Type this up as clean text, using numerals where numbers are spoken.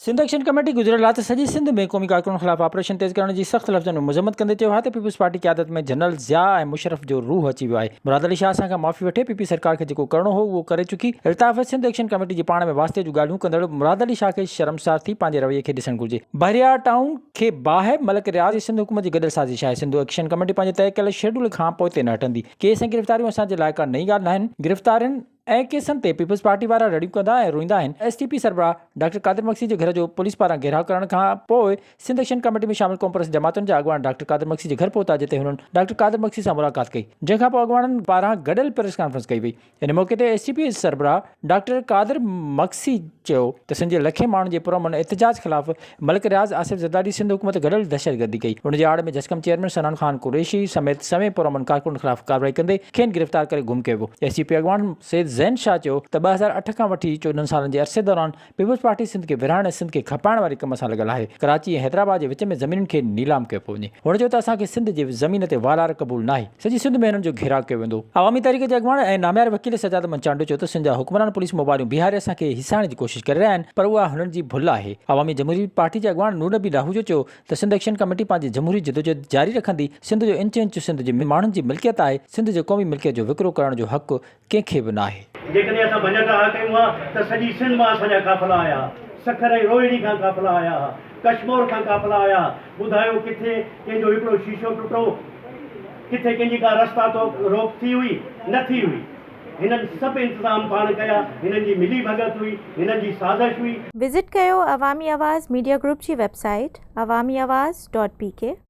Sindh action committee गुजरियल राति सॼी सिंध में क़ौमी कारकुन ख़िलाफ़ ऑपरेशन तेज़ करण जी सख़्त लफ़्ज़नि में मज़म्मत कंदे चयो आहे त पीपल्स पार्टी क़यादत में जनरल ज़िया ऐं मुशर्रफ जो रूह अची वियो आहे। मुराद अली शाह सां माफ़ी वठे पीपी सरकार खे जेको करणो हो उहो करे चुकी। इल्ताफ़ सिंध एक्शन कमेटी जी पाण में वास्ते जूं ॻाल्हियूं कंदड़ मुराद अली शाह खे शर्मसार थी पंहिंजे रवैये खे ॾिसणु घुरिजे। बहरिया टाउन खे बाहि मलिक रियाज़ जी सिंध हुकूमत जी गॾियल साज़िश आहे। सिंध एक्शन कमेटी पंहिंजे तय कयल शेड्यूल खां पोइ न हटंदी। केस ऐं गिरफ़्तारियूं असांजे लाइ का नई ॻाल्हि न आहिनि। गिरफ़्तारियुनि ऐं केसनि ते पीपल्स पार्टी वारा रड़ियूं कंदा ऐं रोईंदा आहिनि। एसटीपी सरबराह डॉक्टर कादिर मक्सी जे घर जो पुलिस पारां घेराव करण खां पोइ सिंध एक्शन कमेटी में शामिल कॉमर्स जमातुनि जा अॻवान डॉक्टर कादिर मक्सी जे घर पहुता, जिते हुननि डॉक्टर कादिर मक्सी सां मुलाक़ात कई, जंहिंखां पोइ अॻवाननि पारां गॾियल प्रेस कॉन्फ्रेंस कई वई। इन मौक़े ते एसटीपी सरबराह डॉक्टर कादिर मक्सी चयो त सिंध जे लखे माण्हुनि जे पुरअमन एहतजाज ख़िलाफ़ मलिक रियाज़ आसिफ ज़रदारी सिंध हुकूमत गॾियल दहशतगर्दी कई। उन जे आड़ में जस्कम चेयरमैन सनान खान कुरैशी समेत समें पुरअमन कारकुन ख़िलाफ़ कार्रवाई कंदे खेनि गिरफ़्तार करे गुम कयो वियो। एसटीपी अॻवान सैद ज़ैन शाह चयो त 2008 खां वठी 14 सालनि जे अरसे दौरान पीपल्स पार्टी सिंध खे विरहाइण ऐं सिंध खे खपाइण वारे कम सां लॻल आहे। कराची ऐं हैदराबाद जे विच में ज़मीनुनि खे नीलाम कयो पियो वञे। हुन चयो त असांखे सिंध जे ज़मीन ते वालार क़बूल नाहे। सॼी सिंध में हिननि जो घेराव कयो वेंदो। अवामी तहरीक जे अॻवान ऐं नामियार वकील सजाद मंचांडो चयो त सिंध जा हुक्मरान पुलिस मोबाइलूं बिहारे असांखे हिसाइण जी कोशिशि करे रहिया आहिनि, पर उहा हुननि जी भुल आहे। अवामी जमहूरी पार्टी जे अॻवान नूर नबी लाहू जो चयो त सिंध एक्शन कमेटी पंहिंजी जमहूरी जदोजहद जारी रखंदी। सिंध जो इंच इंच सिंध जे माण्हुनि जी मिल्कियत आहे। सिंध जे क़ौमी मिल्कियत जो विकिरो करण जो हक़ कंहिंखे बि न आहे। जेकॾहिं असां भञ कहा कयूं हा त सॼी सिंध मां असांजा काफ़िला आया, सखर ऐं रोहिणी खां काफ़िला आया, कश्मीर खां काफ़िला आया। ॿुधायो किथे कंहिंजो हिकिड़ो शीशो टुटो, किथे कंहिंजी का रस्ता तो रोक थी हुई, न थी हुई। हिननि सभु इंतज़ाम पाण कया, हिननि जी मिली भगत हुई, हिननि जी साज़िश हुई। विज़िट कयो अवामी आवाज़ मीडिया ग्रुप जी वेबसाइट awamiawaz.pk।